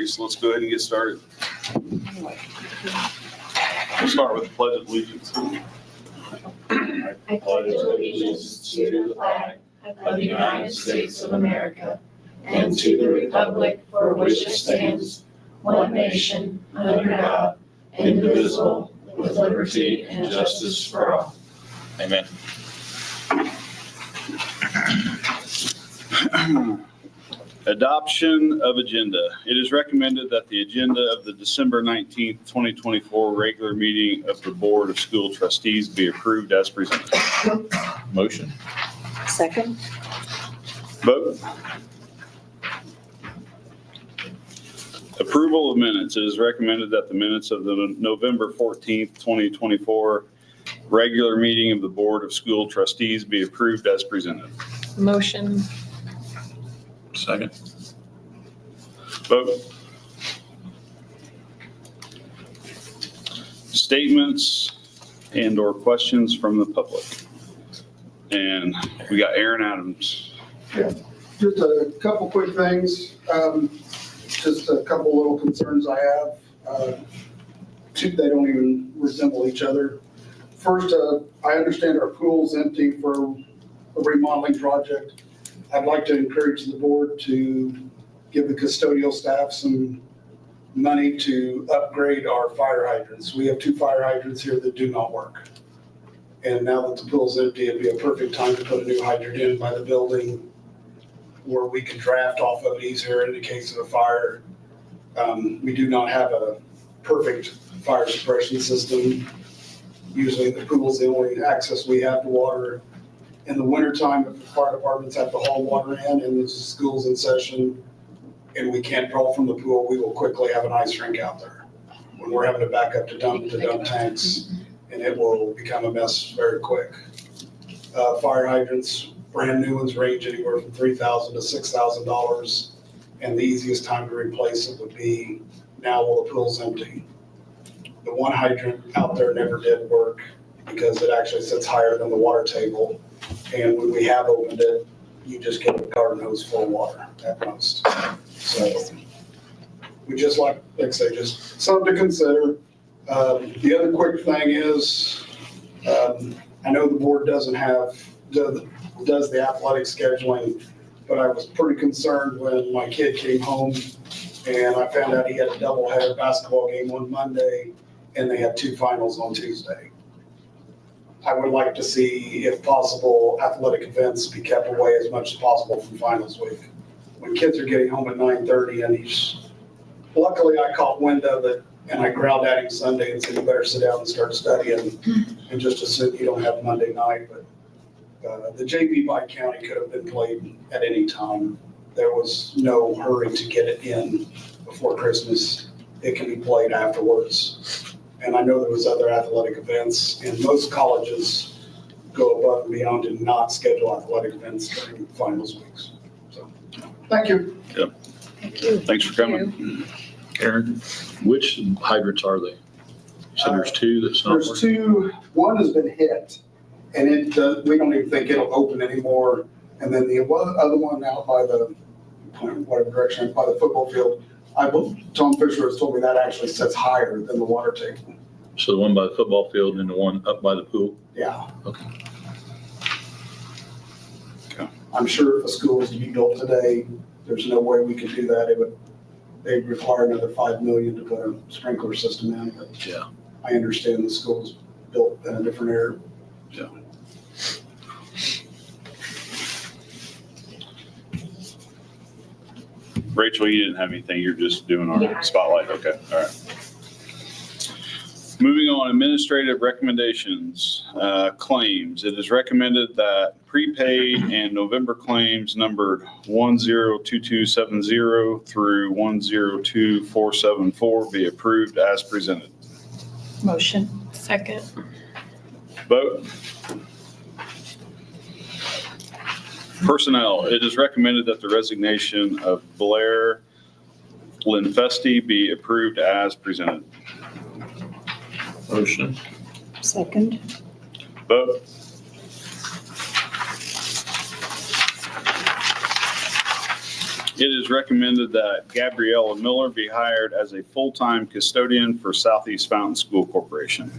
So let's go ahead and get started. We'll start with the Pledge of Allegiance. I pledge allegiance to the flag of the United States of America and to the republic for which it stands, one nation, under God, indivisible, with liberty and justice for all. Amen. Adoption of agenda. It is recommended that the agenda of the December 19th, 2024 regular meeting of the Board of School Trustees be approved as presented. Motion. Second. Vote. Approval of minutes. It is recommended that the minutes of the November 14th, 2024 regular meeting of the Board of School Trustees be approved as presented. Motion. Second. Vote. Statements and/or questions from the public. And we got Aaron Adams. Just a couple quick things. Just a couple little concerns I have. Two, they don't even resemble each other. First, I understand our pool's empty for a remodeling project. I'd like to encourage the board to give the custodial staff some money to upgrade our fire hydrants. We have 2 fire hydrants here that do not work. And now that the pool's empty, it'd be a perfect time to put a new hydrant in by the building where we can draft off of it easier in the case of a fire. We do not have a perfect fire suppression system. Usually the pool's the only access we have to water. In the wintertime, if the fire departments have to haul water in and the school's in session and we can't draw from the pool, we will quickly have an ice rink out there. When we're having to back up to dump tanks, and it will become a mess very quick. Fire hydrants, brand new ones range anywhere from $3,000 to $6,000. And the easiest time to replace it would be now while the pool's empty. The one hydrant out there never did work because it actually sits higher than the water table. And when we have opened it, you just get a garden hose full of water at most. So we just like I say, just something to consider. The other quick thing is, I know the board does the athletic scheduling, but I was pretty concerned when my kid came home and I found out he had a doubleheader basketball game on Monday and they had 2 finals on Tuesday. I would like to see, if possible, athletic events be kept away as much as possible from finals week. When kids are getting home at 9:30 and luckily I caught wind of it and I growled at him Sunday and said, you better sit down and start studying and just assume you don't have Monday night. But the JV by county could have been played at any time. There was no hurry to get it in before Christmas. It can be played afterwards. And I know there was other athletic events, and most colleges go above and beyond to not schedule athletic events during finals weeks. So, thank you. Thank you. Thanks for coming. Aaron, which hydrants are they? You said there's 2 that's not There's working? 2, one has been hit, and we don't even think it'll open anymore. And then the other one out by the, whatever direction, by the football field, Tom Fisher has told me that actually sits higher than the water table. So the one by the football field and the one up by the pool? Yeah. Okay. I'm sure if a school was to be built today, there's no way we could do that. They'd require another $5 million to put a sprinkler system in. But Yeah. I understand the school's built in a different area. Yeah. Rachel, you didn't have anything. You're just doing our spotlight. Okay. All right. Moving on, administrative recommendations, claims. It is recommended that prepaid and November claims numbered 102270 through 102474 be approved as presented. Motion. Second. Vote. Personnel, it is recommended that the resignation of Blair Linfesti be approved as presented. Motion. Second. Vote. It is recommended that Gabriella Miller be hired as a full-time custodian for Southeast Fountain School Corporation.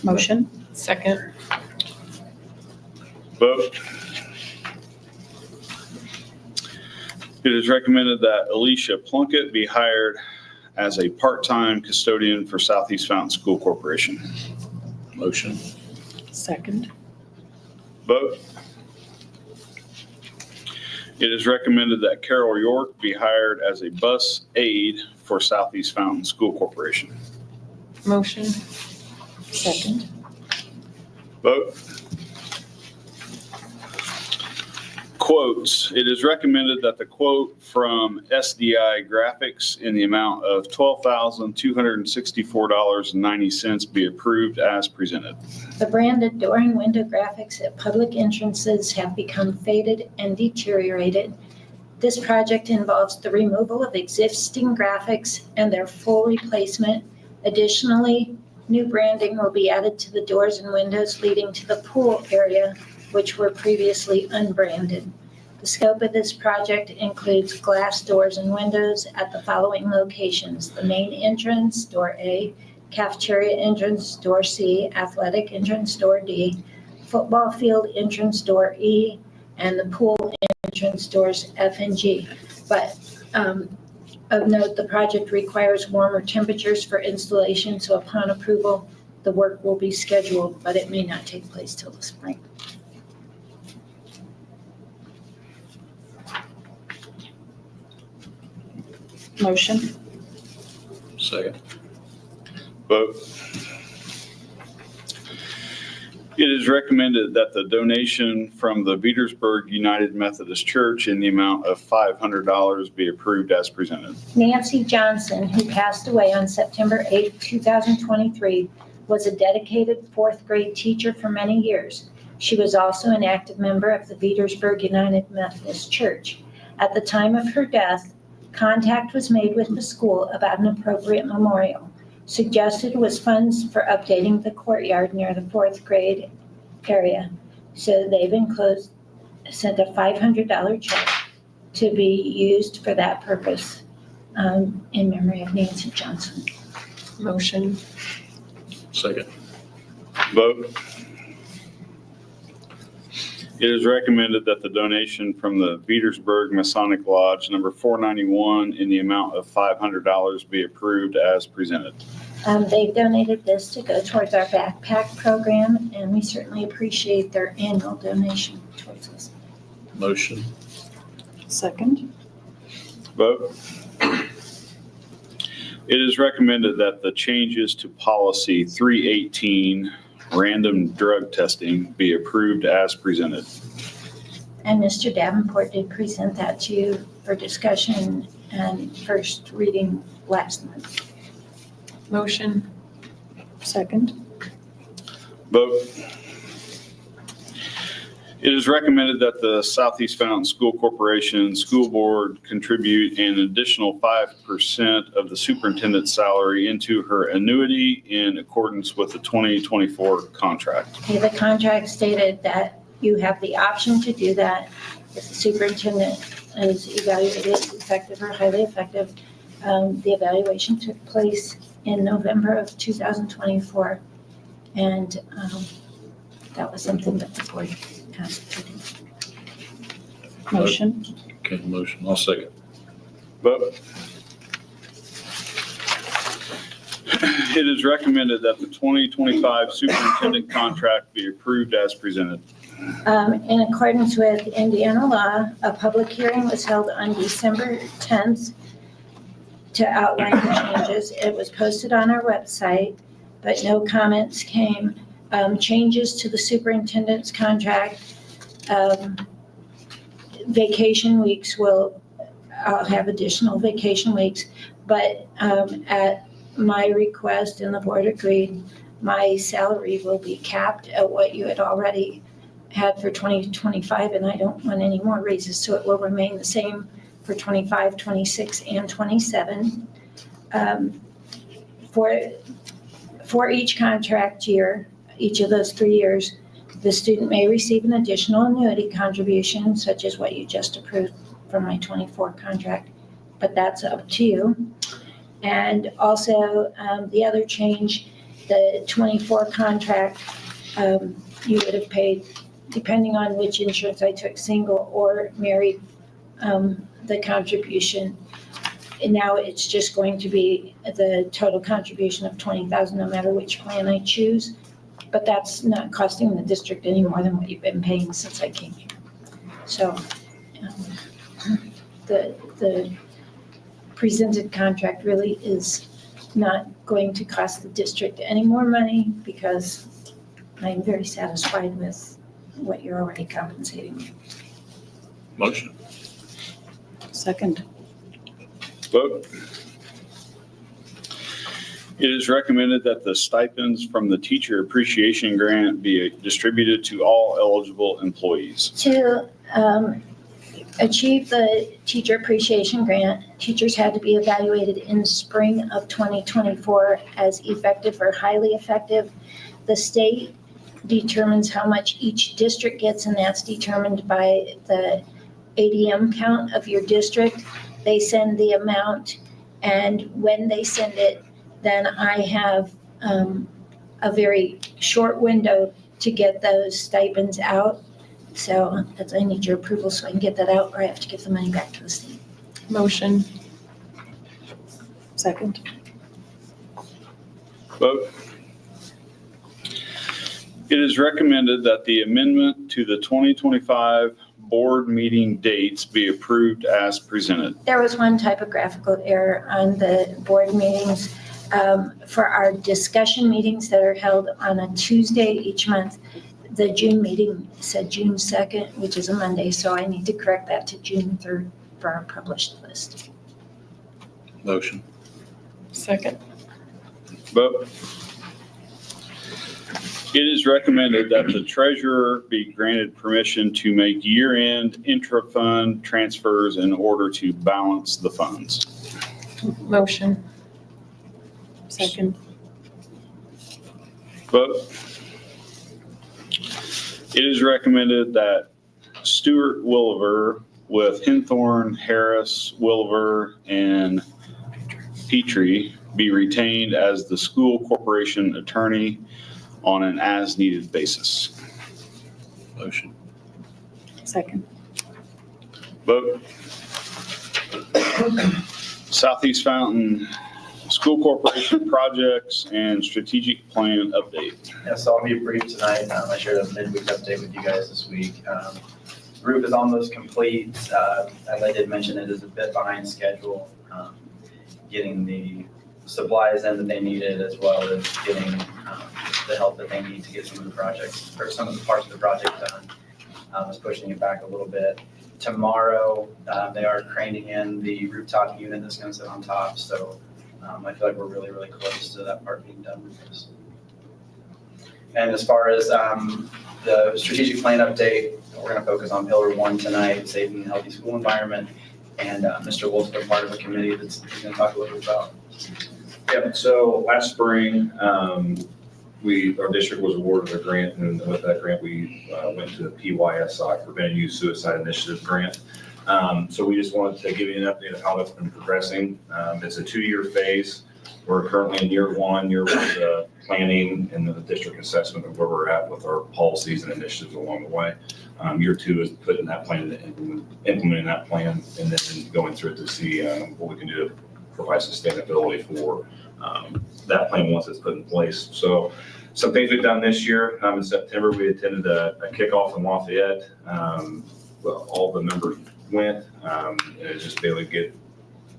Motion? Second. Vote. It is recommended that Alicia Plunkett be hired as a part-time custodian for Southeast Fountain School Corporation. Motion. Second? Vote. It is recommended that Carol York be hired as a bus aide for Southeast Fountain School Corporation. Motion. Second? Vote. Quotes. It is recommended that the quote from SDI Graphics in the amount of $12,264.90 be approved as presented. The branded door and window graphics at public entrances have become faded and deteriorated. This project involves the removal of existing graphics and their full replacement. Additionally, new branding will be added to the doors and windows leading to the pool area, which were previously unbranded. The scope of this project includes glass doors and windows at the following locations: the main entrance, door A, cafeteria entrance, door C, athletic entrance, door D, football field entrance, door E, and the pool entrance, doors F and G. But of note, the project requires warmer temperatures for installation, so upon approval, the work will be scheduled, but it may not take place till the spring. Motion? Second. Vote. It is recommended that the donation from the Petersburg United Methodist Church in the amount of $500 be approved as presented. Nancy Johnson, who passed away on September 8, 2023, was a dedicated fourth grade teacher for many years. She was also an active member of the Petersburg United Methodist Church. At the time of her death, contact was made with the school about an appropriate memorial. Suggested was funds for updating the courtyard near the fourth grade area. So they've sent a $500 check to be used for that purpose in memory of Nancy Johnson. Motion. Second. Vote. It is recommended that the donation from the Petersburg Masonic Lodge number 491 in the amount of $500 be approved as presented. They've donated this to go towards our backpack program, and we certainly appreciate their annual donation towards us. Motion. Second? Vote. It is recommended that the changes to policy 318, random drug testing, be approved as presented. And Mr. Davenport did present that to you for discussion and first reading last month. Motion. Second? Vote. It is recommended that the Southeast Fountain School Corporation School Board contribute an additional 5% of the superintendent's salary into her annuity in accordance with the 2024 contract. Okay, the contract stated that you have the option to do that if the superintendent is evaluated effective or highly effective. The evaluation took place in November of 2024, and that was something that the board asked to do. Motion? Okay, motion. I'll second. Vote. It is recommended that the 2025 superintendent contract be approved as presented. In accordance with Indiana law, a public hearing was held on December 10th to outline the changes. It was posted on our website, but no comments came. Changes to the superintendent's contract. Vacation weeks I'll have additional vacation weeks, but at my request and the board agreed, my salary will be capped at what you had already had for 2025, and I don't want any more raises, so it will remain the same for 25, 26, and 27. For each contract year, each of those 3 years, the student may receive an additional annuity contribution, such as what you just approved from my 24 contract, but that's up to you. And also, the other change, the 24 contract, you would have paid, depending on which insurance I took, single or married, the contribution. And now it's just going to be the total contribution of $20,000 no matter which plan I choose. But that's not costing the district any more than what you've been paying since I came here. So the presented contract really is not going to cost the district any more money because I'm very satisfied with what you're already compensating me. Motion. Second. Vote. It is recommended that the stipends from the teacher appreciation grant be distributed to all eligible employees. To achieve the teacher appreciation grant, teachers had to be evaluated in spring of 2024 as effective or highly effective. The state determines how much each district gets, and that's determined by the ADM count of your district. They send the amount, and when they send it, then I have a very short window to get those stipends out. So I need your approval so I can get that out, or I have to give the money back to the state. Motion. Second. Vote. It is recommended that the amendment to the 2025 board meeting dates be approved as presented. There was one typographical error on the board meetings. For our discussion meetings that are held on a Tuesday each month, the June meeting said June 2nd, which is a Monday, so I need to correct that to June 3rd for our published list. Motion. Second. Vote. It is recommended that the treasurer be granted permission to make year-end intra-fund transfers in order to balance the funds. Motion. Second. Vote. It is recommended that Stuart Williver with Hinthorn, Harris, Williver, and Petrie be retained as the school corporation attorney on an as-needed basis. Motion. Second. Vote. Southeast Fountain School Corporation projects and strategic plan update. Yeah, so I'll be brief tonight. I shared a midweek update with you guys this week. Roof is almost complete. As I did mention, it is a bit behind schedule, getting the supplies in that they needed, as well as getting the help that they need to get some of the projects, or some of the parts of the project done. Was pushing it back a little bit. Tomorrow, they are craning in the rooftop unit that's going to sit on top, so I feel like we're really, really close to that part being done with this. And as far as the strategic plan update, we're going to focus on pillar 1 tonight, safe and healthy school environment. And Mr. Wolf's been part of a committee that's going to talk a little bit about. Yeah, so last spring, our district was awarded a grant, and with that grant, we went to the PYSI, Preventive Youth Suicide Initiative grant. So we just wanted to give you an update of how that's been progressing. It's a 2-year phase. We're currently in year one planning and the district assessment of where we're at with our policies and initiatives along the way. Year 2 is putting that plan, implementing that plan, and then going through it to see what we can do to provide sustainability for that plan once it's put in place. So some things we've done this year, in September, we attended a kickoff in Lafayette. All the members went, and it's just be able to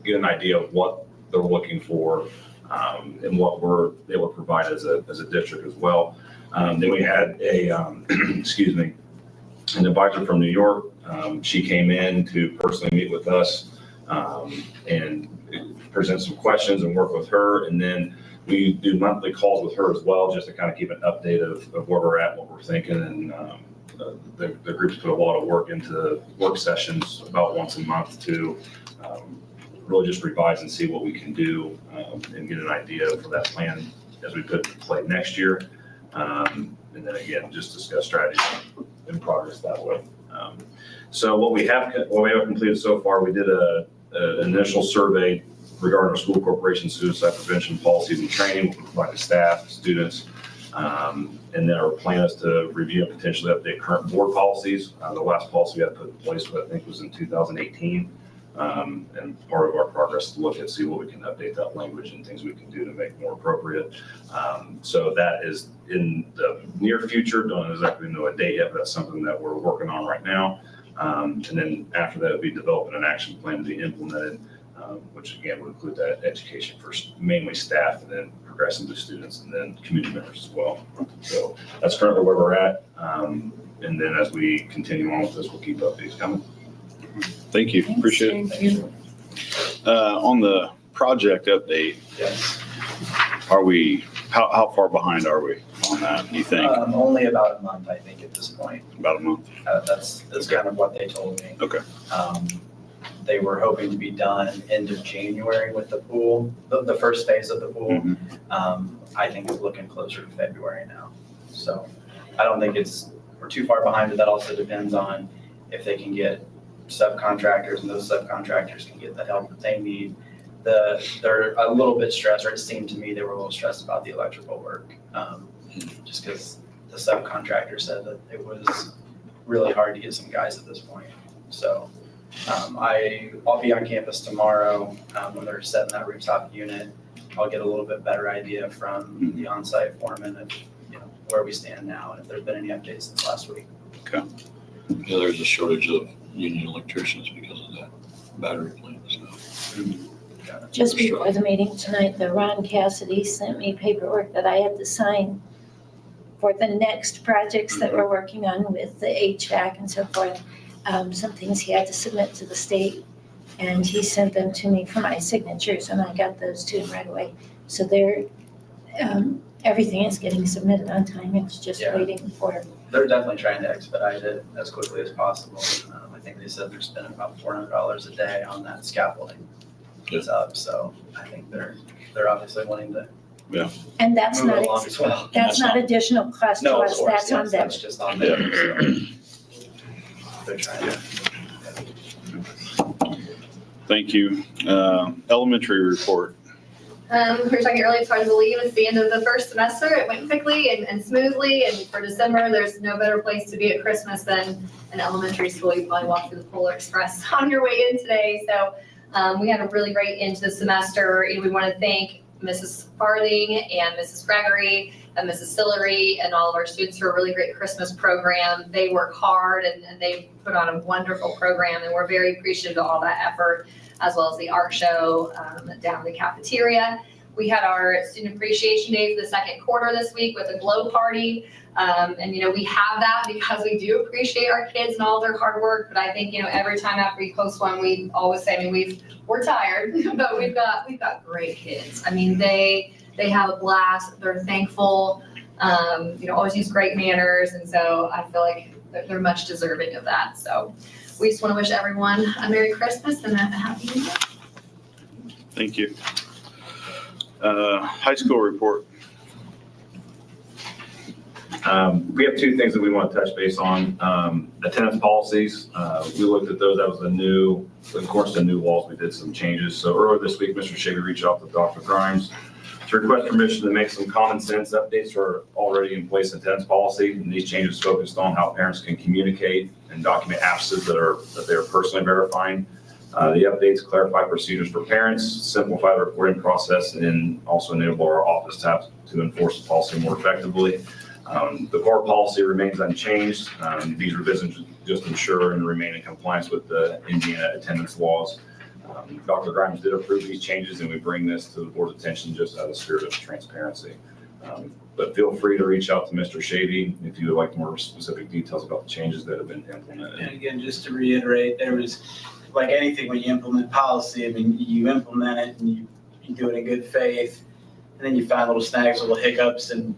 get an idea of what they're looking for and what we're able to provide as a district as well. Then we had an advisor from New York. She came in to personally meet with us and present some questions and work with her. And then we do monthly calls with her as well, just to kind of keep an update of where we're at, what we're thinking. And the group's put a lot of work into work sessions about once a month to really just revise and see what we can do and get an idea for that plan as we put it in play next year. And then again, just discuss strategy and progress that way. So what we have completed so far, we did an initial survey regarding our school corporation suicide prevention policies and training, like the staff, students. And then our plan is to review and potentially update current board policies. The last policy we had put in place, I think, was in 2018. And part of our progress is to look and see what we can update that language and things we can do to make more appropriate. So that is in the near future. Don't exactly know a date yet, but that's something that we're working on right now. And then after that, we'll be developing an action plan to be implemented, which again would include that education for mainly staff and then progressing to students and then community members as well. So that's currently where we're at. And then as we continue on with this, we'll keep updates coming. Thank you. Appreciate it. Thank you. On the project update, Yes. are we, how far behind are we on that, do you think? Only about a month, I think, at this point. About a month? That's kind of what they told me. Okay. They were hoping to be done end of January with the pool, the first phase of the pool. Mhm. I think it's looking closer to February now. So I don't think we're too far behind, but that also depends on if they can get subcontractors and those subcontractors can get the help that they need. They're a little bit stressed, or it seemed to me they were a little stressed about the electrical work. Just because the subcontractor said that it was really hard to get some guys at this point. So I'll be on campus tomorrow when they're setting that rooftop unit. I'll get a little bit better idea from the on-site foreman of where we stand now and if there's been any updates since last week. Yeah, there's a shortage of union electricians because of that battery plant stuff. Just before the meeting tonight, the Ron Cassidy sent me paperwork that I had to sign for the next projects that we're working on with the HVAC and so forth. Some things he had to submit to the state, and he sent them to me for my signatures, and I got those to him right away. So everything is getting submitted on time. It's just Yeah. waiting for. They're definitely trying to expedite it as quickly as possible. I think they said they're spending about $400 a day on that scaffolding that's up. So I think they're obviously wanting to And that's move it not, along as well. that's not additional cost to No, of us, course, that's on yes, them. that's just on them. So they're trying to. Thank you. Elementary report. We were talking earlier, it's hard to believe it's the end of the first semester. It went quickly and smoothly, and for December, there's no better place to be at Christmas than an elementary school. You probably walked through the Polar Express on your way in today. So we had a really great end to the semester. We want to thank Mrs. Farthing and Mrs. Gregory and Mrs. Sillery and all of our students for a really great Christmas program. They work hard and they put on a wonderful program, and we're very appreciative of all that effort, as well as the art show down in the cafeteria. We had our Student Appreciation Day for the second quarter this week with a glow party. And we have that because we do appreciate our kids and all their hard work. But I think, every time after we post one, we always say, we're tired, but we've got great kids. They have a blast. They're thankful, always use great manners. And so I feel like they're much deserving of that. So we just want to wish everyone a Merry Christmas and a Happy New Year. Thank you. High school report. We have two things that we want to touch base on. Attendance policies. We looked at those. That was of course, the new laws. We did some changes. So earlier this week, Mr. Shaver reached out to Dr. Grimes to request permission to make some common sense updates for already in place attendance policy. And these changes focused on how parents can communicate and document absences that they are personally verifying. The updates clarify procedures for parents, simplify the reporting process, and also enable our office staff to enforce the policy more effectively. The core policy remains unchanged. These revisions just ensure and remain in compliance with the Indiana attendance laws. Dr. Grimes did approve these changes, and we bring this to the board's attention just out of the spirit of transparency. But feel free to reach out to Mr. Shady if you would like more specific details about the changes that have been implemented. And again, just to reiterate, there was, like anything when you implement policy, you implement it and you do it in good faith, and then you find little snags, little hiccups, and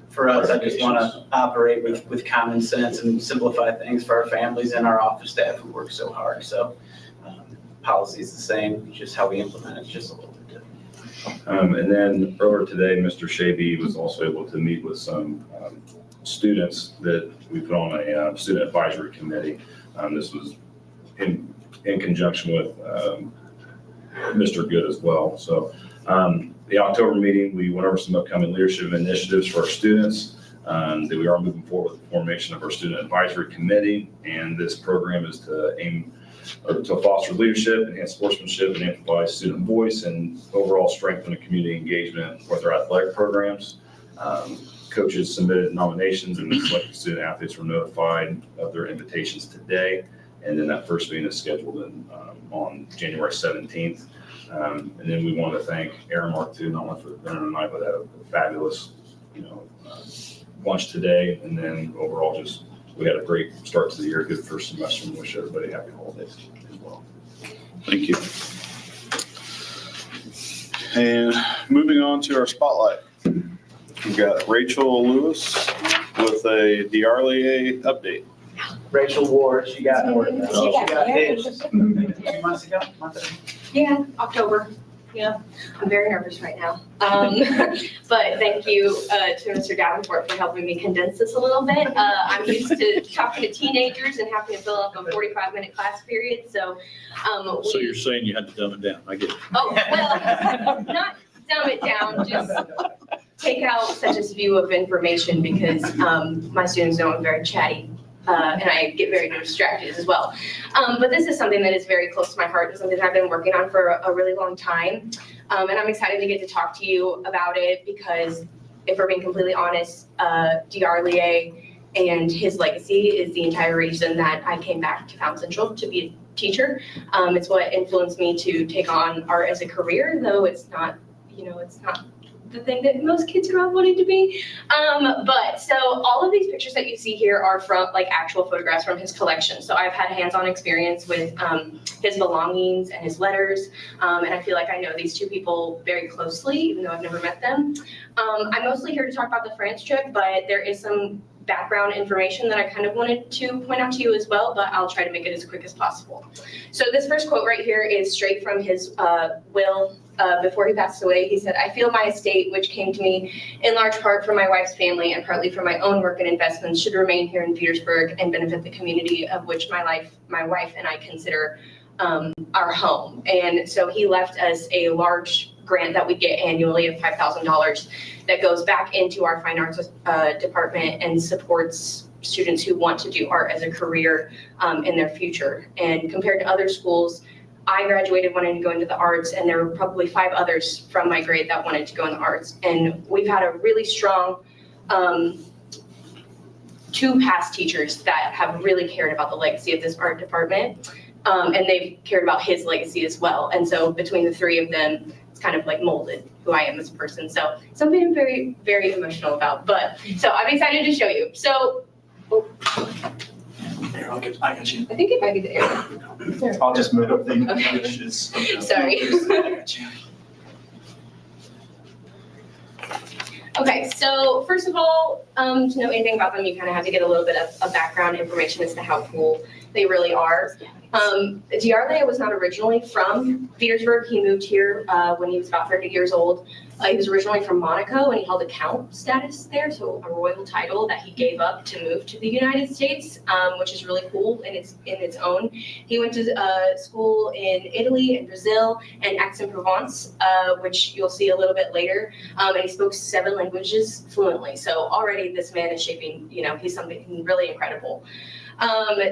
for us, I just want to operate with common sense and simplify things for our families and our office staff who work so hard. So policy is the same, just how we implement it is just a little bit different. And then earlier today, Mr. Shaby was also able to meet with some students that we put on a student advisory committee. This was in conjunction with Mr. Good as well. So the October meeting, we went over some upcoming leadership initiatives for our students. That we are moving forward with the formation of our student advisory committee, and this program is to aim to foster leadership, enhance sportsmanship, and amplify student voice, and overall strengthen the community engagement with our athletic programs. Coaches submitted nominations, and the selected student athletes were notified of their invitations today. And then that first meeting is scheduled on January 17th. And then we want to thank Aramark too, not only for the dinner tonight, but had a fabulous, lunch today. And then overall, we had a great start to the year, good first semester, and wish everybody happy holidays as well. Thank you. And moving on to our spotlight. We've got Rachel Lewis with a DRLA update. Rachel Ward, she got married. She got married. hitched 2 months ago, month ago. Yeah, October. Yeah, I'm very nervous right now. But thank you to Mr. Davenport for helping me condense this a little bit. I'm used to talking to teenagers and having to fill up a 45-minute class period, so. So you're saying you had to dumb it down, I get it. Oh, well, not dumb it down, just take out such a spew of information because my students know I'm very chatty. And I get very distracted as well. But this is something that is very close to my heart and something I've been working on for a really long time. And I'm excited to get to talk to you about it because if we're being completely honest, DRLA and his legacy is the entire reason that I came back to Fountain Central to be a teacher. It's what influenced me to take on art as a career, though it's not, it's not the thing that most kids grow up wanting to be. But so all of these pictures that you see here are from actual photographs from his collection. So I've had hands-on experience with his belongings and his letters. And I feel like I know these two people very closely, even though I've never met them. I'm mostly here to talk about the France trip, but there is some background information that I kind of wanted to point out to you as well, but I'll try to make it as quick as possible. So this first quote right here is straight from his will. Before he passed away, he said, "I feel my estate, which came to me in large part from my wife's family and partly from my own work and investments, should remain here in Petersburg and benefit the community of which my wife and I consider our home." And so he left us a large grant that we get annually of $5,000 that goes back into our fine arts department and supports students who want to do art as a career in their future. And compared to other schools, I graduated wanting to go into the arts, and there were probably 5 others from my grade that wanted to go in the arts. And we've had a really strong 2 past teachers that have really cared about the legacy of this art department, and they've cared about his legacy as well. And so between the 3 of them, it's kind of molded who I am as a person. So something I'm very, very emotional about. But so I'm excited to show you. So Here, I got you. I think it might be there. I'll just move up the Okay. images. Sorry. I got you. Okay, so first of all, to know anything about them, you kind of have to get a little bit of background information as to how cool they really are. DRLA was not originally from Petersburg. He moved here when he was about 30 years old. He was originally from Monaco, and he held a count status there, so a royal title that he gave up to move to the United States, which is really cool in its own. He went to school in Italy and Brazil and Aix-en-Provence, which you'll see a little bit later, and he spoke 7 languages fluently. So already this man is shaping, he's something really incredible.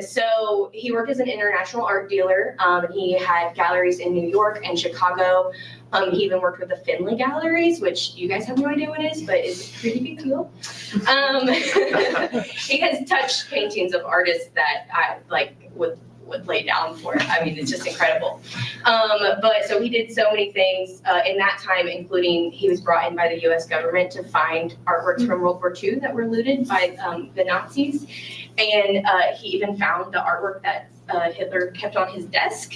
So he worked as an international art dealer. He had galleries in New York and Chicago. He even worked with the Finley galleries, which you guys have no idea what it is, but is pretty big deal. He has touched paintings of artists that I would lay down for. I mean, it's just incredible. But so he did so many things in that time, including he was brought in by the U.S. government to find artworks from World War II that were looted by the Nazis. And he even found the artwork that Hitler kept on his desk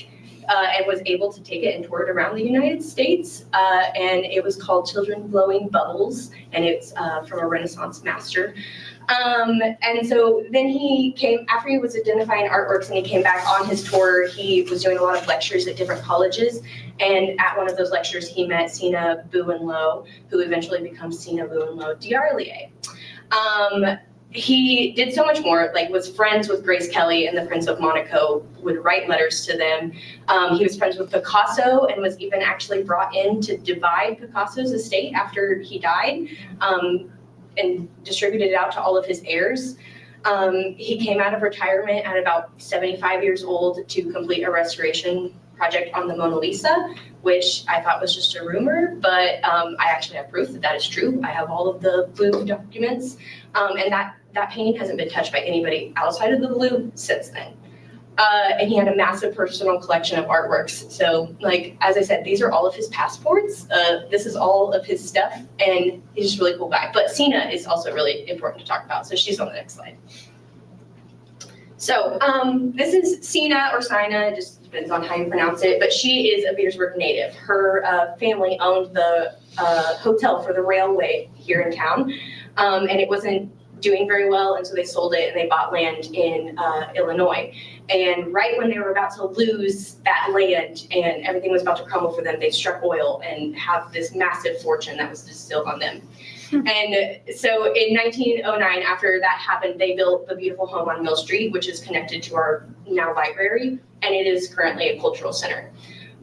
and was able to take it and tour it around the United States. And it was called Children Blowing Bubbles, and it's from a Renaissance master. And so then he came, after he was identifying artworks and he came back on his tour, he was doing a lot of lectures at different colleges. And at one of those lectures, he met Sina Buenlow, who eventually becomes Sina Buenlow DRLA. he did so much more, like was friends with Grace Kelly and the Prince of Monaco, would write letters to them. He was friends with Picasso and was even actually brought in to divide Picasso's estate after he died, and distributed it out to all of his heirs. He came out of retirement at about 75 years old to complete a restoration project on the Mona Lisa, which I thought was just a rumor, but I actually have proof that that is true. I have all of the Louvre documents, and that painting hasn't been touched by anybody outside of the Louvre since then. And he had a massive personal collection of artworks. So, like, as I said, these are all of his passports. This is all of his stuff, and he's just a really cool guy. But Sina is also really important to talk about, so she's on the next slide. So, this is Sina or Sina, just depends on how you pronounce it, but she is a Petersburg native. Her family owned the hotel for the railway here in town, and it wasn't doing very well, and so they sold it and they bought land in Illinois. And right when they were about to lose that land and everything was about to crumble for them, they struck oil and have this massive fortune that was distilled on them. And so in 1909, after that happened, they built the beautiful home on Mill Street, which is connected to our now library, and it is currently a cultural center.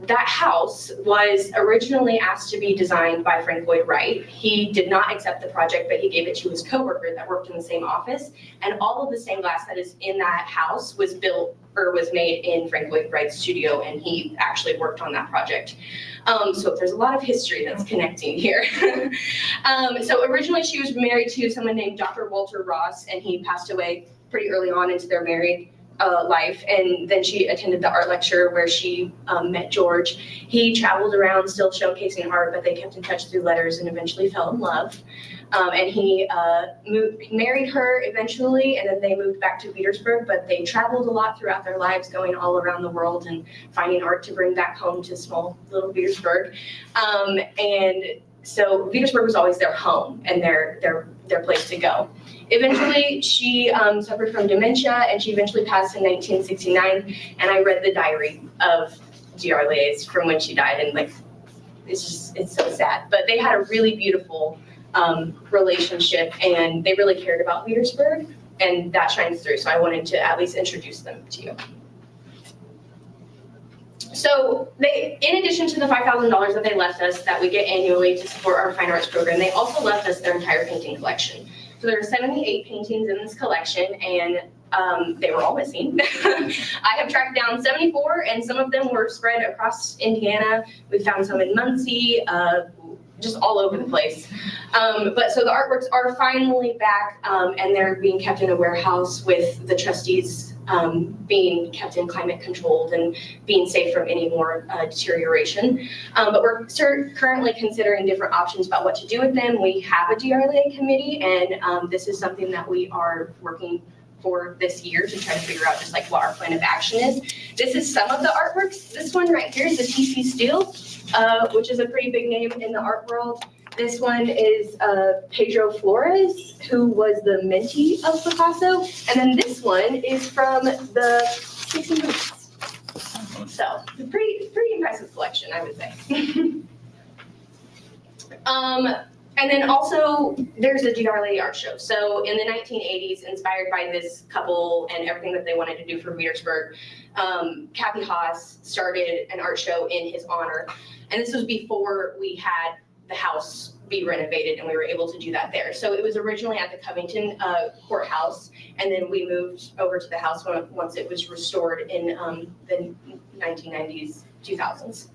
That house was originally asked to be designed by Frank Lloyd Wright. He did not accept the project, but he gave it to his coworker that worked in the same office. And all of the stained glass that is in that house was built or was made in Frank Lloyd Wright's studio, and he actually worked on that project. So there's a lot of history that's connecting here. So originally she was married to someone named Dr. Walter Ross, and he passed away pretty early on into their married life. And then she attended the art lecture where she met George. He traveled around still showcasing art, but they kept in touch through letters and eventually fell in love. And he married her eventually, and then they moved back to Petersburg, but they traveled a lot throughout their lives, going all around the world and finding art to bring back home to small little Petersburg. And so Petersburg was always their home and their place to go. Eventually, she suffered from dementia, and she eventually passed in 1969. And I read the diary of Giarles from when she died, and like, it's so sad. But they had a really beautiful relationship, and they really cared about Petersburg, and that shines through. So I wanted to at least introduce them to you. So they, in addition to the $5,000 that they left us that we get annually to support our fine arts program, they also left us their entire painting collection. So there are 78 paintings in this collection, and they were all missing. I have tracked down 74, and some of them were spread across Indiana. We found some in Muncie, just all over the place. But so the artworks are finally back, and they're being kept in a warehouse with the trustees being kept in climate controlled and being safe from any more deterioration. But we're currently considering different options about what to do with them. We have a DRLA committee, and this is something that we are working for this year to try to figure out just like what our plan of action is. This is some of the artworks. This one right here is the TC Steele, which is a pretty big name in the art world. This one is Pedro Flores, who was the mentee of Picasso. And then this one is from the 1600s. So pretty impressive collection, I would say. And then also there's the DRLA art show. So in the 1980s, inspired by this couple and everything that they wanted to do for Petersburg, Kathy Haas started an art show in his honor. And this was before we had the house be renovated, and we were able to do that there. So it was originally at the Covington courthouse, and then we moved over to the house once it was restored in the 1990s, 2000s.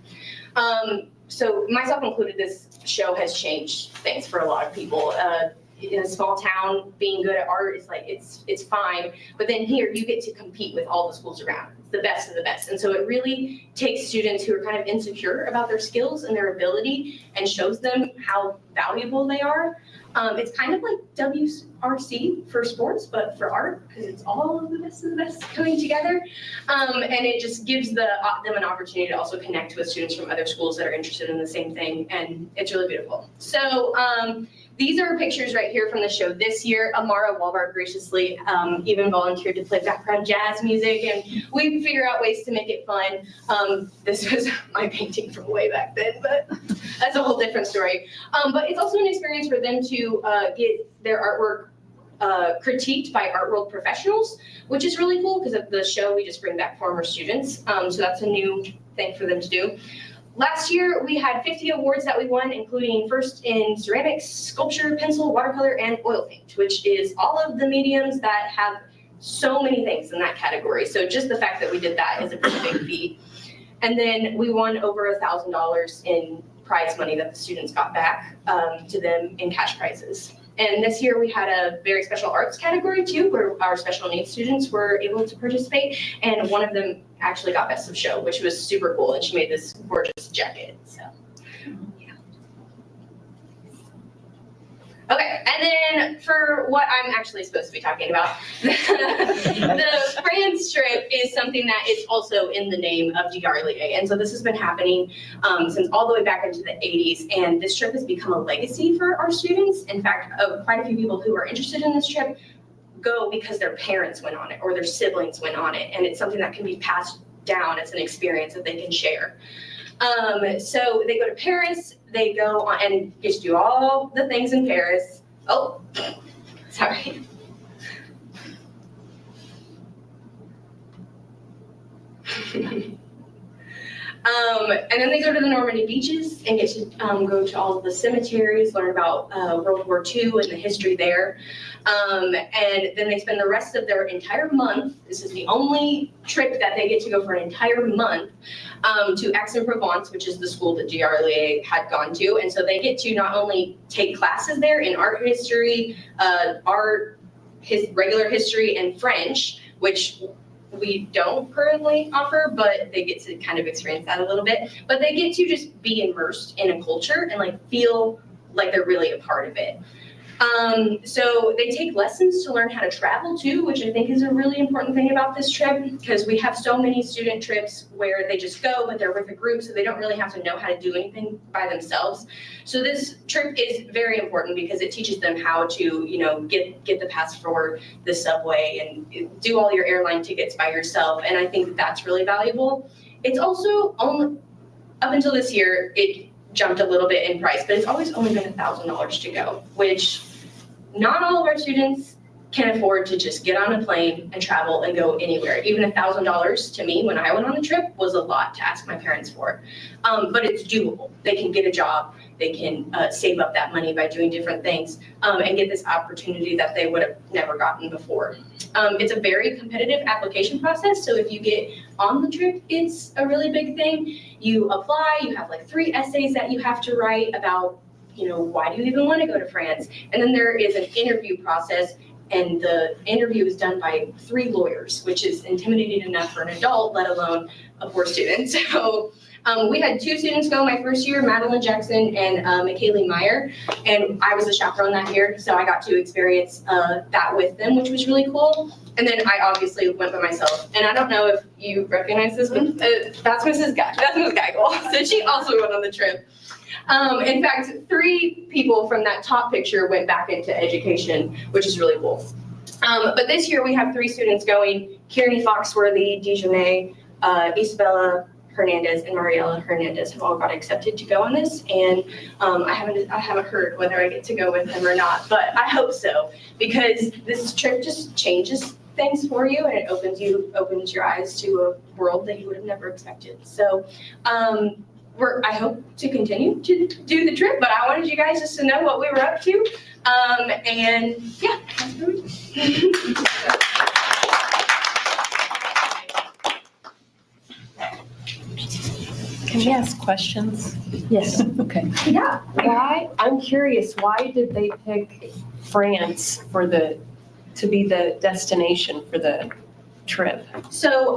So myself included, this show has changed things for a lot of people. In a small town, being good at art is like, it's fine. But then here you get to compete with all the schools around. It's the best of the best. And so it really takes students who are kind of insecure about their skills and their ability and shows them how valuable they are. It's kind of like WRC for sports, but for art, because it's all of the best coming together. And it just gives them an opportunity to also connect with students from other schools that are interested in the same thing. And it's really beautiful. So these are pictures right here from the show this year. Amara Walbart graciously even volunteered to play background jazz music, and we figure out ways to make it fun. This was my painting from way back then, but that's a whole different story. But it's also an experience for them to get their artwork critiqued by art world professionals, which is really cool because of the show we just bring back former students. So that's a new thing for them to do. Last year, we had 50 awards that we won, including first in ceramics, sculpture, pencil, watercolor, and oil paint, which is all of the mediums that have so many things in that category. So just the fact that we did that is a pretty big feat. And then we won over $1,000 in prize money that the students got back to them in cash prizes. And this year we had a very special arts category too, where our special needs students were able to participate. And one of them actually got best of show, which was super cool. And she made this gorgeous jacket, so. Yeah. Okay, and then for what I'm actually supposed to be talking about, the France trip is something that is also in the name of DRLEA. And so this has been happening since all the way back into the 80s. And this trip has become a legacy for our students. In fact, quite a few people who are interested in this trip go because their parents went on it or their siblings went on it. And it's something that can be passed down as an experience that they can share. So they go to Paris, they go on and get to do all the things in Paris. Oh, sorry. And then they go to the Normandy beaches and get to go to all of the cemeteries, learn about World War II and the history there. And then they spend the rest of their entire month, this is the only trip that they get to go for an entire month, to Aix-en-Provence, which is the school that DRLEA had gone to. And so they get to not only take classes there in art history, regular history, and French, which we don't currently offer, but they get to kind of experience that a little bit. But they get to just be immersed in a culture and like feel like they're really a part of it. So they take lessons to learn how to travel too, which I think is a really important thing about this trip, because we have so many student trips where they just go, but they're with a group, so they don't really have to know how to do anything by themselves. So this trip is very important because it teaches them how to, you know, get the pass for the subway and do all your airline tickets by yourself. And I think that's really valuable. It's also only, up until this year, it jumped a little bit in price, but it's always only been $1,000 to go, which not all of our students can afford to just get on a plane and travel and go anywhere. Even $1,000 to me when I went on the trip was a lot to ask my parents for. But it's doable. They can get a job. They can save up that money by doing different things and get this opportunity that they would have never gotten before. It's a very competitive application process. So if you get on the trip, it's a really big thing. You apply, you have like 3 essays that you have to write about, you know, why do you even want to go to France? And then there is an interview process, and the interview is done by 3 lawyers, which is intimidating enough for an adult, let alone a poor student. So we had 2 students go my first year, Madeline Jackson and McKaylee Meyer, and I was the chaperone that year, so I got to experience that with them, which was really cool. And then I obviously went by myself, and I don't know if you recognize this, but that's Mrs. Geigel. So she also went on the trip. In fact, 3 people from that top picture went back into education, which is really cool. But this year we have 3 students going: Kearney Foxworthy, Dijonay, Isabella Hernandez, and Mariela Hernandez have all got accepted to go on this. And I haven't heard whether I get to go with them or not, but I hope so, because this trip just changes things for you, and it opens your eyes to a world that you would have never expected. So I hope to continue to do the trip, but I wanted you guys just to know what we were up to. And yeah, that's what we do. Can we ask questions? Yes. Okay. Yeah. I'm curious, why did they pick France to be the destination for the trip? So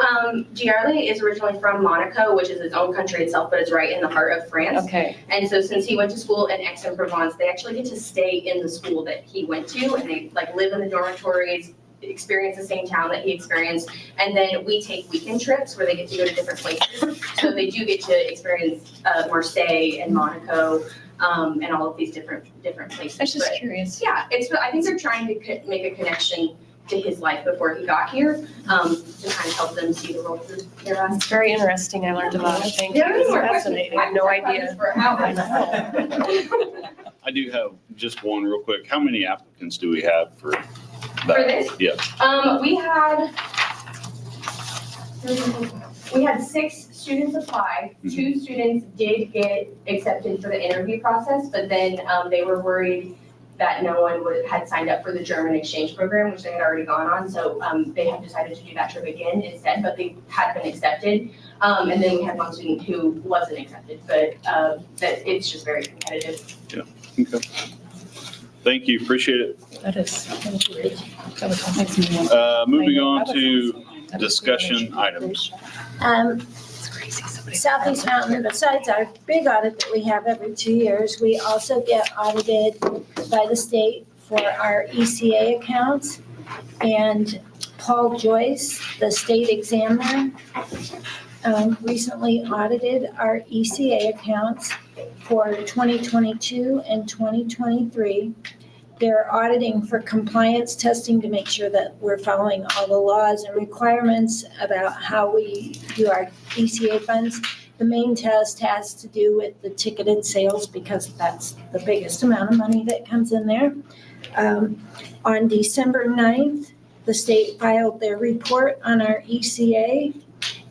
DRLEA is originally from Monaco, which is its own country itself, but it's right in the heart of France. Okay. And so since he went to school in Aix-en-Provence, they actually get to stay in the school that he went to, and they like live in the dormitories, experience the same town that he experienced. And then we take weekend trips where they get to go to different places. So they do get to experience Marseille and Monaco and all of these different places. I was just But, curious. yeah, I think they're trying to make a connection to his life before he got here, to kind of help them see the world through their eyes. It's very interesting. I learned a lot. Thank you. There are any It's more fascinating. I have no questions? idea. For hours. I do have just one real quick. How many applicants do we have for For this? Yeah. We had 6 students apply. 2 students did get accepted for the interview process, but then they were worried that no one had signed up for the German exchange program, which they had already gone on. So they had decided to do that trip again instead, but they had been accepted. And then we had one student who wasn't accepted, but that it's just very competitive. Okay. Thank you, appreciate it. That is, thank you. That was awesome. Moving on to discussion items. It's crazy. Somebody- Southeast Mountain, besides our big audit that we have every 2 years, we also get audited by the state for our ECA accounts. And Paul Joyce, the state examiner, recently audited our ECA accounts for 2022 and 2023. They're auditing for compliance testing to make sure that we're following all the laws and requirements about how we do our ECA funds. The main test has to do with the ticketed sales because that's the biggest amount of money that comes in there. On December 9th, the state filed their report on our ECA.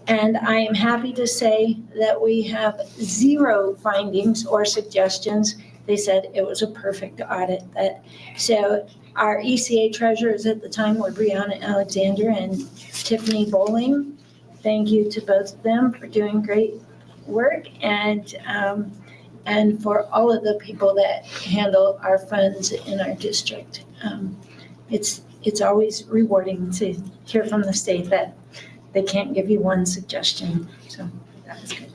And I am happy to say that we have 0 findings or suggestions. They said it was a perfect audit. So our ECA treasurers at the time were Brianna Alexander and Tiffany Bowling. Thank you to both of them for doing great work and for all of the people that handle our funds in our district. It's always rewarding to hear from the state that they can't give you one suggestion. So that was good.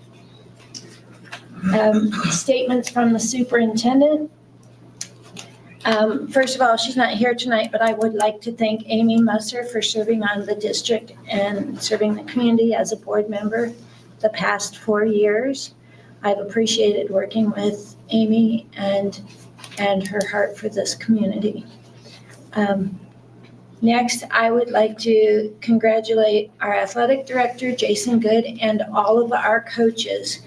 Statements from the superintendent. First of all, she's not here tonight, but I would like to thank Amy Musser for serving on the district and serving the community as a board member the past 4 years. I've appreciated working with Amy and her heart for this community. Next, I would like to congratulate our athletic director, Jason Good, and all of our coaches.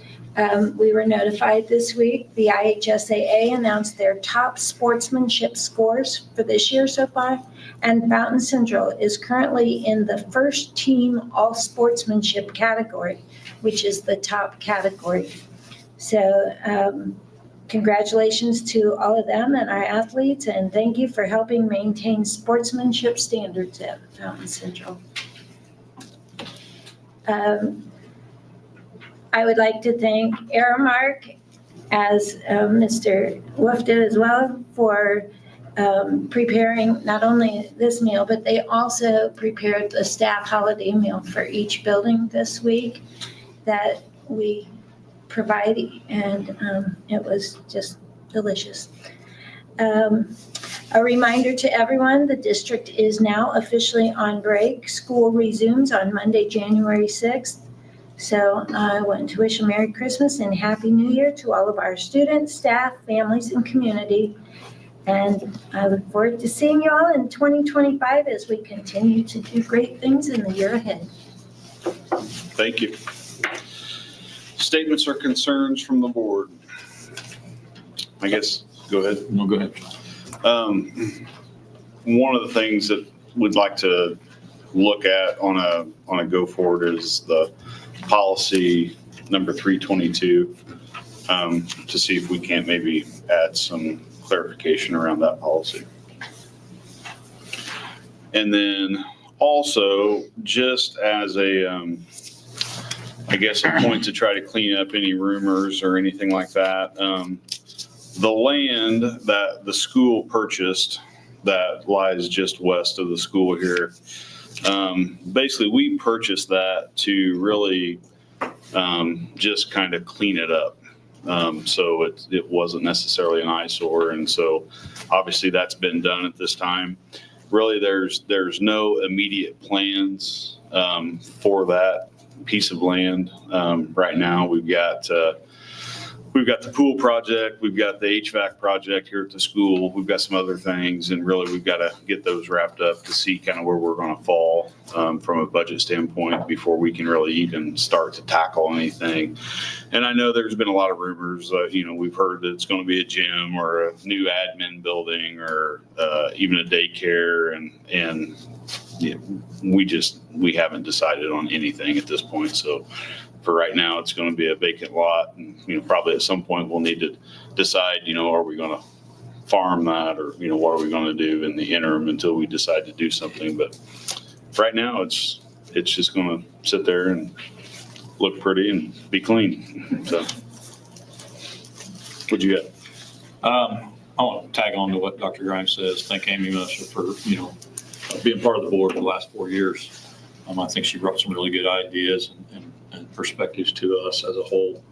We were notified this week, the IHSAA announced their top sportsmanship scores for this year so far, and Fountain Central is currently in the first team all sportsmanship category, which is the top category. So congratulations to all of them and our athletes, and thank you for helping maintain sportsmanship standards at Fountain Central. I would like to thank Aramark, as Mr. Wolf did as well, for preparing not only this meal, but they also prepared the staff holiday meal for each building this week that we provide, and it was just delicious. A reminder to everyone, the district is now officially on break. School resumes on Monday, January 6th. So I want to wish a Merry Christmas and Happy New Year to all of our students, staff, families, and community. And I look forward to seeing you all in 2025 as we continue to do great things in the year ahead. Thank you. Statements or concerns from the board? I guess, go ahead. No, go ahead. One of the things that we'd like to look at on a go forward is the policy number 322, to see if we can't maybe add some clarification around that policy. And then also, just as a point to try to clean up any rumors or anything like that, the land that the school purchased that lies just west of the school here, basically we purchased that to really just kind of clean it up. So it wasn't necessarily an eyesore. And so obviously that's been done at this time. Really, there's no immediate plans for that piece of land. Right now, we've got we've got the pool project, we've got the HVAC project here at the school, we've got some other things, and really we've got to get those wrapped up to see kind of where we're going to fall from a budget standpoint before we can really even start to tackle anything. And I know there's been a lot of rumors, we've heard that it's going to be a gym or a new admin building or even a daycare, and yeah, we haven't decided on anything at this point. So for right now, it's going to be a vacant lot, and probably at some point we'll need to decide, are we going to farm that, or what are we going to do in the interim until we decide to do something. But right now, it's just going to sit there and look pretty and be clean. So, what you got? I want to tag on to what Dr. Grimes says. Thank Amy Musser for being part of the board for the last 4 years. I think she brought some really good ideas and perspectives to us as a whole.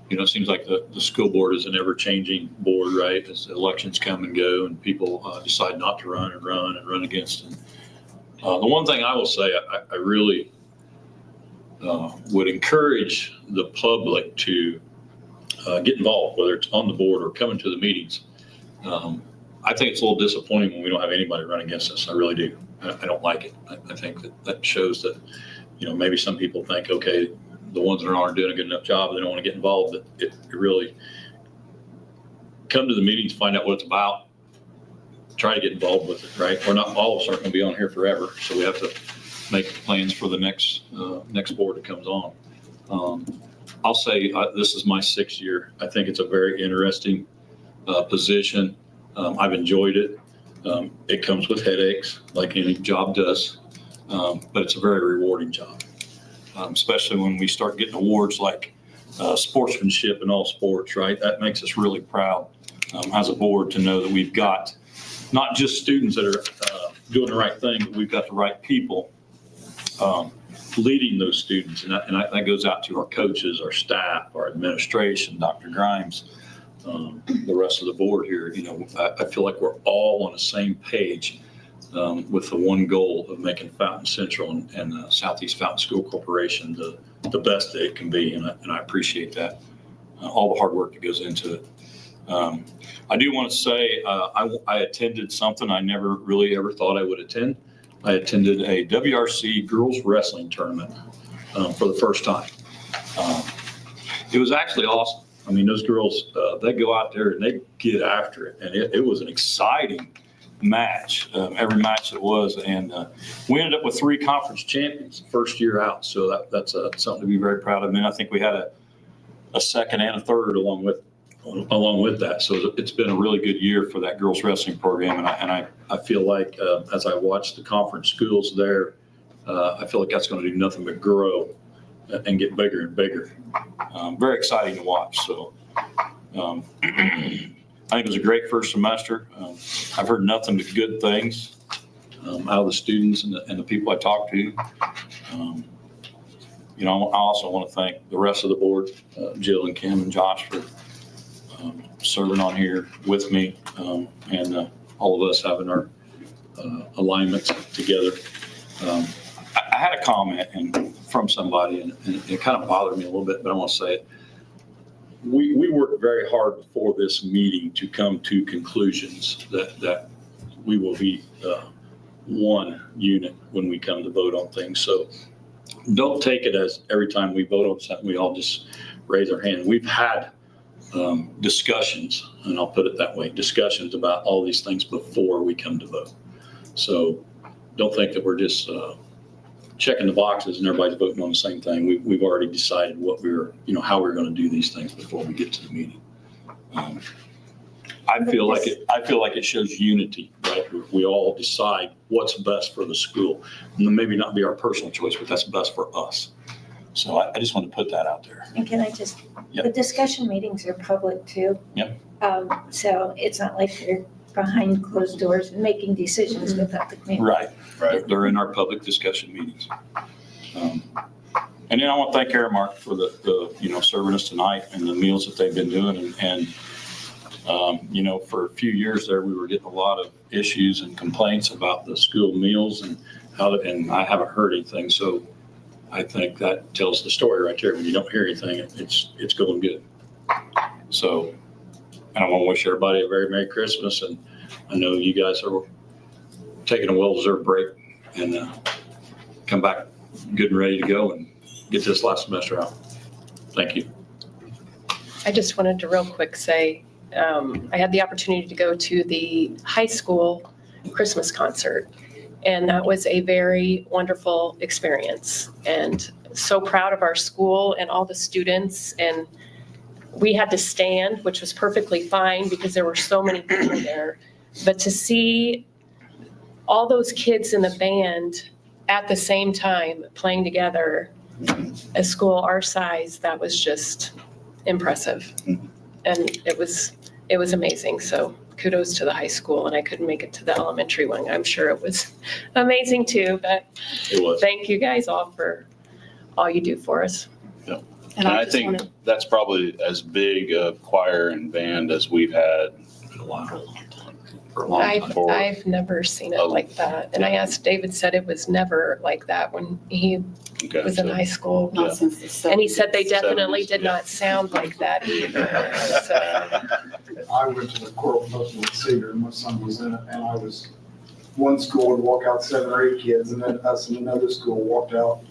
It seems like the school board is an ever-changing board, right? As elections come and go and people decide not to run against. And the one thing I will say, I really would encourage the public to get involved, whether it's on the board or coming to the meetings. I think it's a little disappointing when we don't have anybody run against us. I really do. I don't like it. I think that shows that, maybe some people think, okay, the ones that aren't doing a good enough job, they don't want to get involved. But it really come to the meetings, find out what it's about, try to get involved with it, right? We're not, all of us aren't going to be on here forever. So we have to make plans for the next board that comes on. I'll say this is my 6th year. I think it's a very interesting position. I've enjoyed it. It comes with headaches, like any job does, but it's a very rewarding job, especially when we start getting awards like sportsmanship in all sports, right? That makes us really proud as a board to know that we've got not just students that are doing the right thing, but we've got the right people leading those students. And that goes out to our coaches, our staff, our administration, Dr. Grimes, the rest of the board here. I feel like we're all on the same page with the one goal of making Fountain Central and Southeast Fountain School Corporation the best that it can be. And I appreciate that, all the hard work that goes into it. I do want to say I attended something I never really ever thought I would attend. I attended a WRC girls wrestling tournament for the first time. It was actually awesome. I mean, those girls, they go out there and they get after it. And it was an exciting match, every match it was. And we ended up with 3 conference champions first year out. So that's something to be very proud of. And I think we had a second and a third along with that. So it's been a really good year for that girls wrestling program. And I feel like as I watch the conference schools there, I feel like that's going to do nothing but grow and get bigger and bigger. Very exciting to watch. So I think it was a great first semester. I've heard nothing but good things out of the students and the people I talked to. I also want to thank the rest of the board, Jill and Kim and Josh, for serving on here with me, and all of us having our alignments together. I had a comment from somebody, and it kind of bothered me a little bit, but I want to say it. We worked very hard before this meeting to come to conclusions that we will be one unit when we come to vote on things. So don't take it as every time we vote on something, we all just raise our hand. We've had discussions, and I'll put it that way, discussions about all these things before we come to vote. So don't think that we're just checking the boxes and everybody's voting on the same thing. We've already decided what how we're going to do these things before we get to the meeting. I feel like it shows unity, right? We all decide what's best for the school, and maybe not be our personal choice, but that's best for us. So I just want to put that out there. And can I just, Yep. the discussion meetings are public too. Yep. So it's not like they're behind closed doors and making decisions without the community. Right. They're in our public discussion meetings. And then I want to thank Aramark for the serving us tonight and the meals that they've been doing. And for a few years there, we were getting a lot of issues and complaints about the school meals and and I haven't heard anything. So I think that tells the story right there. When you don't hear anything, it's going good. So, and I want to wish everybody a very Merry Christmas. And I know you guys are taking a well-deserved break and come back good and ready to go and get this last semester out. Thank you. I just wanted to real quick say, I had the opportunity to go to the high school Christmas concert, and that was a very wonderful experience. And so proud of our school and all the students. And we had to stand, which was perfectly fine because there were so many people there. But to see all those kids in the band at the same time playing together, a school our size, that was just impressive. And it was amazing. So kudos to the high school, and I couldn't make it to the elementary one. I'm sure it was amazing too, but It was. thank you guys all for all you do for us. And I think that's probably as big a choir and band as we've had Been a while. for a long time. I've never seen it like that. And I asked, David said it was never like that when he Okay, was in so- high school. Yeah. Not since the 70s. And he said they definitely 70s, did yeah. not sound like that either. So, I went to the choral festival at Cedar, and my son was in it, and I was, one school would walk out 7 or 8 kids, and then us in another school walked out.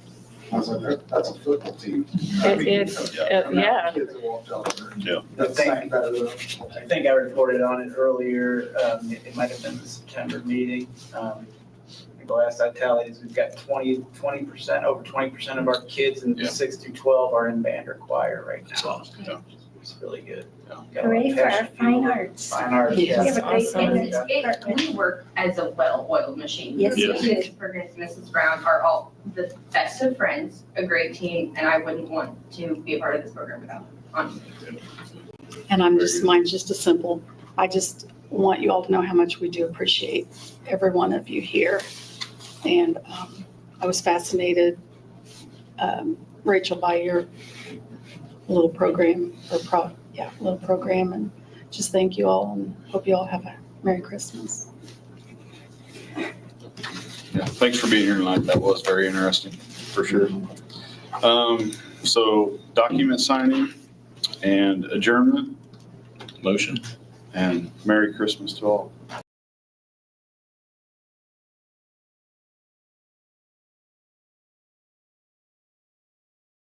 I was like, that's a football team. it's, The amount yeah. of Kids that walked out there. Yeah. That sang better than. I think I reported on it earlier, it might have been the September meeting. The last I tallied is we've got 20%, over 20% of our kids in Yeah. 6 through 12 are in band or choir right now. That's awesome. Yeah. It's really good. Yeah. Got a lot of Hooray for our passionate fine people. arts. Fine arts, Yes. yeah. We have a great Awesome. band. We work as a well-oiled machine. Yes, we Mrs. Fergus, Mrs. Brown are all the best of friends, a great team, and I wouldn't want to be a part of this program without them, honestly. And mine's just a simple, I just want you all to know how much we do appreciate every one of you here. And I was fascinated, Rachel, by your little program, little program, and just thank you all and hope you all have a Merry Christmas. Yeah, thanks for being here tonight. That was very interesting, for sure. So document signing and adjournment Motion. and Merry Christmas to all.